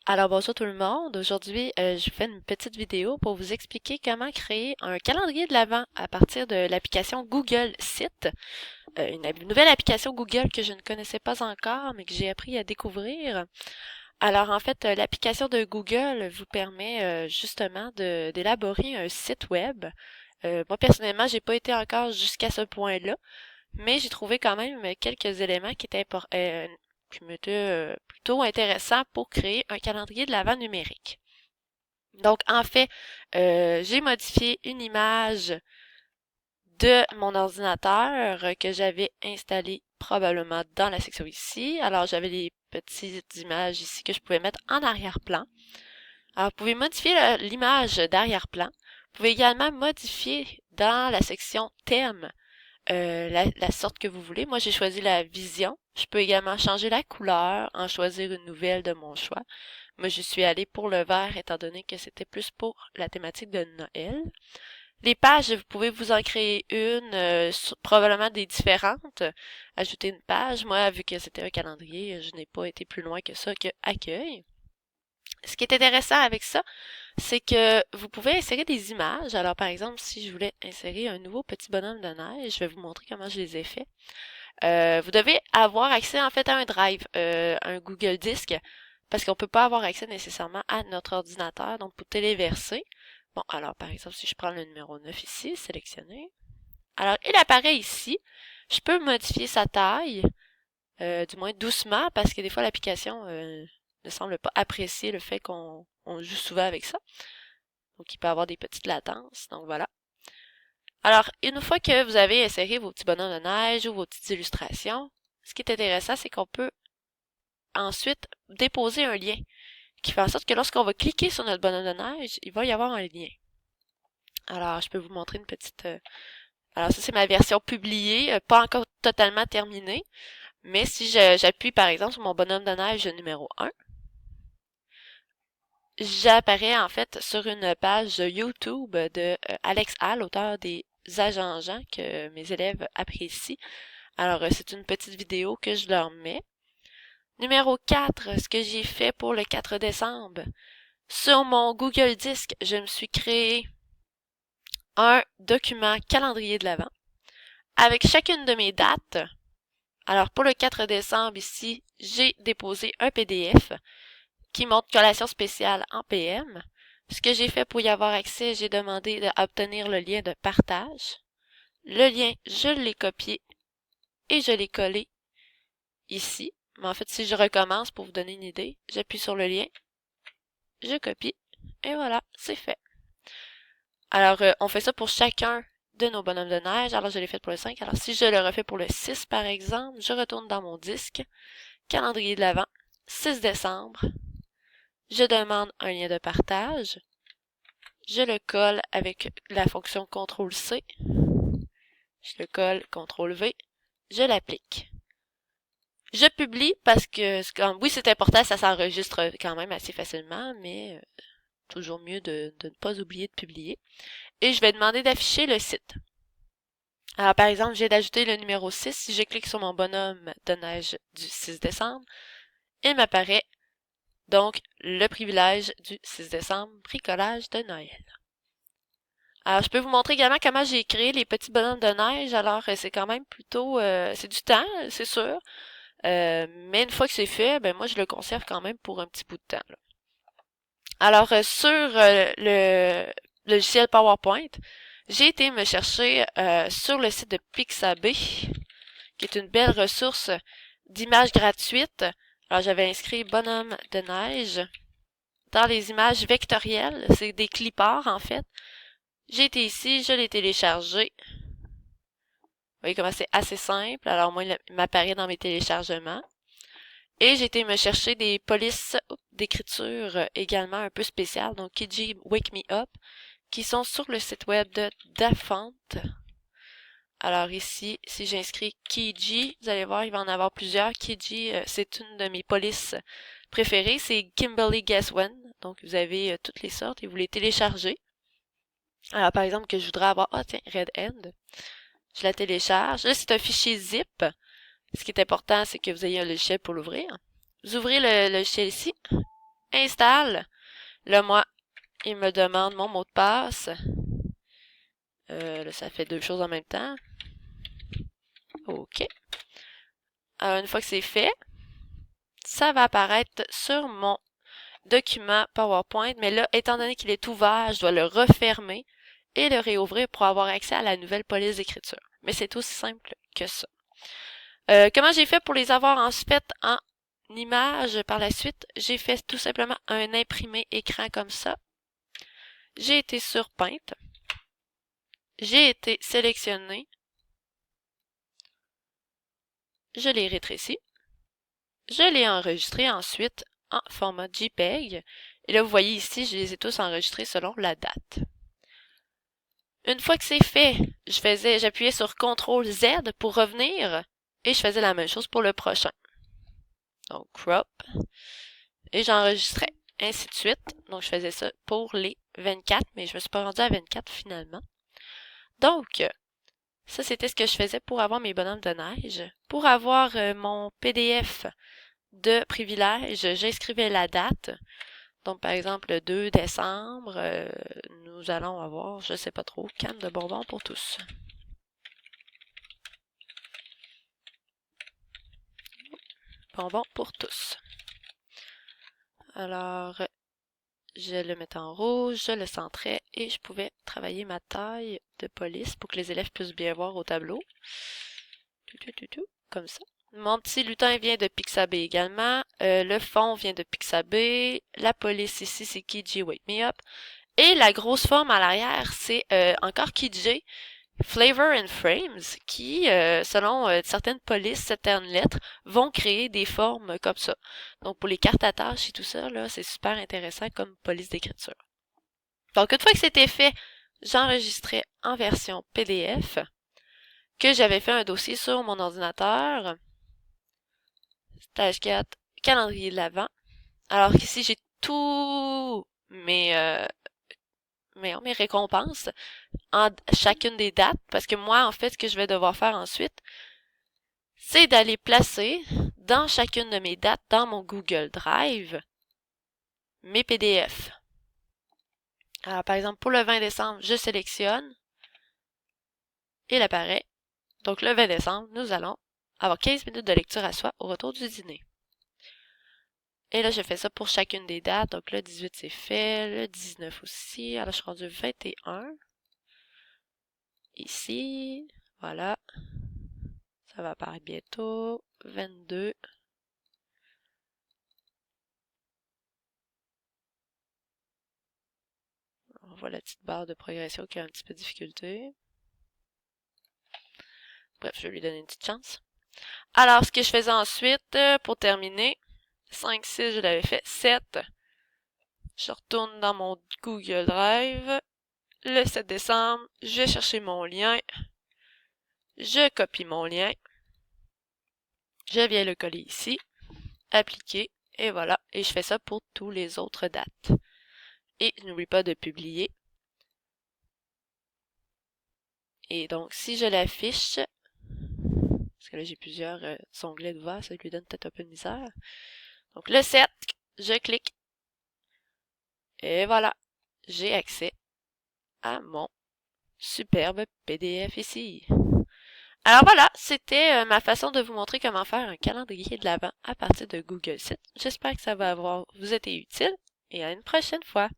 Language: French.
Alors bonjour tout le monde, aujourd'hui je fais une petite vidéo pour vous expliquer comment créer un calendrier de l'Avent à partir de l'application Google Site, une nouvelle application Google que je ne connaissais pas encore mais que j'ai appris à découvrir. Alors en fait l'application de Google vous permet justement d'élaborer un site web. Moi personnellement j'ai pas été encore jusqu'à ce point-là, mais j'ai trouvé quand même quelques éléments qui m'étaient plutôt intéressants pour créer un calendrier de l'Avent numérique. Donc, en fait, j'ai modifié une image de mon ordinateur que j'avais installée probablement dans la section ici. Alors, j'avais les petites images ici que je pouvais mettre en arrière-plan. Alors, vous pouvez modifier l'image d'arrière-plan. Vous pouvez également modifier dans la section thème la sorte que vous voulez. Moi, j'ai choisi la vision. Je peux également changer la couleur, en choisir une nouvelle de mon choix. Moi, je suis allée pour le vert étant donné que c'était plus pour la thématique de Noël. Les pages, vous pouvez vous en créer une, probablement des différentes. Ajouter une page. Moi, vu que c'était un calendrier, je n'ai pas été plus loin que ça que accueil. Ce qui est intéressant avec ça, c'est que vous pouvez insérer des images. Alors, par exemple, si je voulais insérer un nouveau petit bonhomme de neige, je vais vous montrer comment je les ai faits. Vous devez avoir accès en fait à un drive, un Google Disc, parce qu'on peut pas avoir accès nécessairement à notre ordinateur, donc pour téléverser. Bon, alors par exemple, si je prends le numéro 9 ici, sélectionner. Alors, il apparaît ici. Je peux modifier sa taille, du moins doucement, parce que des fois l'application ne semble pas apprécier le fait qu'on joue souvent avec ça. Donc, il peut avoir des petites latences. Donc, voilà. Alors, une fois que vous avez inséré vos petits bonhommes de neige ou vos petites illustrations, ce qui est intéressant, c'est qu'on peut ensuite déposer un lien qui fait en sorte que lorsqu'on va cliquer sur notre bonhomme de neige, il va y avoir un lien. Alors, je peux vous montrer une petite... Alors, ça, c'est ma version publiée, pas encore totalement terminée. Mais si j'appuie, par exemple, sur mon bonhomme de neige numéro 1, j'apparais en fait sur une page YouTube de Alex Hall, auteur des Agents Jean que mes élèves apprécient. Alors, c'est une petite vidéo que je leur mets. Numéro 4, ce que j'ai fait pour le 4 décembre. Sur mon Google Disc, je me suis créé un document calendrier de l'Avent avec chacune de mes dates. Alors, pour le 4 décembre ici, j'ai déposé un PDF qui montre collation spéciale en PM. Ce que j'ai fait pour y avoir accès, j'ai demandé d'obtenir le lien de partage. Le lien, je l'ai copié et je l'ai collé ici. Mais en fait, si je recommence pour vous donner une idée, j'appuie sur le lien, je copie et voilà, c'est fait. Alors, on fait ça pour chacun de nos bonhommes de neige. Alors, je l'ai fait pour le 5. Alors, si je le refais pour le 6, par exemple, je retourne dans mon disque, calendrier de l'Avent, 6 décembre. Je demande un lien de partage. Je le colle avec la fonction CTRL-C. Je le colle, CTRL-V. Je l'applique. Je publie parce que, oui, c'est important, ça s'enregistre quand même assez facilement, mais toujours mieux de ne pas oublier de publier. Et je vais demander d'afficher le site. Alors, par exemple, j'ai d'ajouter le numéro 6. Si je clique sur mon bonhomme de neige du 6 décembre, il m'apparaît donc le privilège du 6 décembre, bricolage de Noël. Alors, je peux vous montrer également comment j'ai créé les petits bonhommes de neige. Alors, c'est quand même plutôt... c'est du temps, c'est sûr. Mais une fois que c'est fait, ben moi, je le conserve quand même pour un petit bout de temps, là. Alors, sur le logiciel PowerPoint, j'ai été me chercher sur le site de Pixabay, qui est une belle ressource d'images gratuites. Alors, j'avais inscrit bonhomme de neige dans les images vectorielles. C'est des clipart, en fait. J'ai été ici, je l'ai téléchargé. Vous voyez comment c'est assez simple. Alors, moi, il m'apparaît dans mes téléchargements. Et j'ai été me chercher des polices d'écriture également un peu spéciales, donc Kiji Wake Me Up, qui sont sur le site web de Dafont. Alors ici, si j'inscris Kiji, vous allez voir, il va en avoir plusieurs. Kiji, c'est une de mes polices préférées. C'est Kimberly Guess When. Donc vous avez toutes les sortes et vous les téléchargez. Alors par exemple que je voudrais avoir, ah tiens, Red End. Je la télécharge. Là, c'est un fichier zip. Ce qui est important, c'est que vous ayez un logiciel pour l'ouvrir. Vous ouvrez le logiciel ici, installe. Là, moi, il me demande mon mot de passe. Là, ça fait deux choses en même temps. OK. Alors, une fois que c'est fait, ça va apparaître sur mon document PowerPoint. Mais là, étant donné qu'il est ouvert, je dois le refermer et le réouvrir pour avoir accès à la nouvelle police d'écriture. Mais c'est aussi simple que ça. Comment j'ai fait pour les avoir en fait en image par la suite? J'ai fait tout simplement un imprimé écran comme ça. J'ai été sur Paint. J'ai été sélectionné. Je l'ai rétréci. Je l'ai enregistré ensuite en format JPEG. Et là, vous voyez ici, je les ai tous enregistrés selon la date. Une fois que c'est fait, j'appuyais sur CTRL Z pour revenir et je faisais la même chose pour le prochain. Donc, crop. Et j'enregistrais. Ainsi de suite. Donc, je faisais ça pour les 24, mais je me suis pas rendue à 24 finalement. Donc, ça, c'était ce que je faisais pour avoir mes bonhommes de neige. Pour avoir mon PDF de privilège, j'inscrivais la date. Donc, par exemple, le 2 décembre, nous allons avoir, je sais pas trop, canne de bonbons pour tous. Bonbons pour tous. Alors, je le mettais en rouge, je le centrais et je pouvais travailler ma taille de police pour que les élèves puissent bien voir au tableau. Comme ça. Mon petit lutin vient de Pixabay également. Le fond vient de Pixabay. La police ici, c'est KJ Wake Me Up. Et la grosse forme à l'arrière, c'est encore KJ Flavor and Frames qui, selon certaines polices, certaines lettres, vont créer des formes comme ça. Donc, pour les cartes à tâches et tout ça, là, c'est super intéressant comme police d'écriture. Donc, une fois que c'était fait, j'enregistrais en version PDF, que j'avais fait un dossier sur mon ordinateur. Stage 4, calendrier de l'Avent. Alors qu'ici, j'ai tout mes récompenses en chacune des dates, parce que moi, en fait, ce que je vais devoir faire ensuite, c'est d'aller placer dans chacune de mes dates, dans mon Google Drive, mes PDF. Alors, par exemple, pour le 20 décembre, je sélectionne, il apparaît. Donc, le 20 décembre, nous allons avoir 15 minutes de lecture à soi au retour du dîner. Et là, je fais ça pour chacune des dates. Donc, le 18, c'est fait. Le 19 aussi. Alors, je suis rendu 21. Ici. Voilà. Ça va apparaître bientôt. 22. On voit la petite barre de progression qui a un petit peu de difficulté. Bref, je vais lui donner une petite chance. Alors, ce que je faisais ensuite, pour terminer, 5, 6, je l'avais fait. 7. Je retourne dans mon Google Drive. Le 7 décembre, je vais chercher mon lien. Je copie mon lien. Je viens le coller ici. Appliquer. Et voilà. Et je fais ça pour tous les autres dates. Et je n'oublie pas de publier. Et donc, si je l'affiche, parce que là, j'ai plusieurs onglets ouverts, ça lui donne peut-être un peu de misère. Donc, le 7, je clique. Et voilà. J'ai accès à mon superbe PDF ici. Alors voilà, c'était ma façon de vous montrer comment faire un calendrier de l'Avent à partir de Google Sites. J'espère que ça va vous être utile et à une prochaine fois.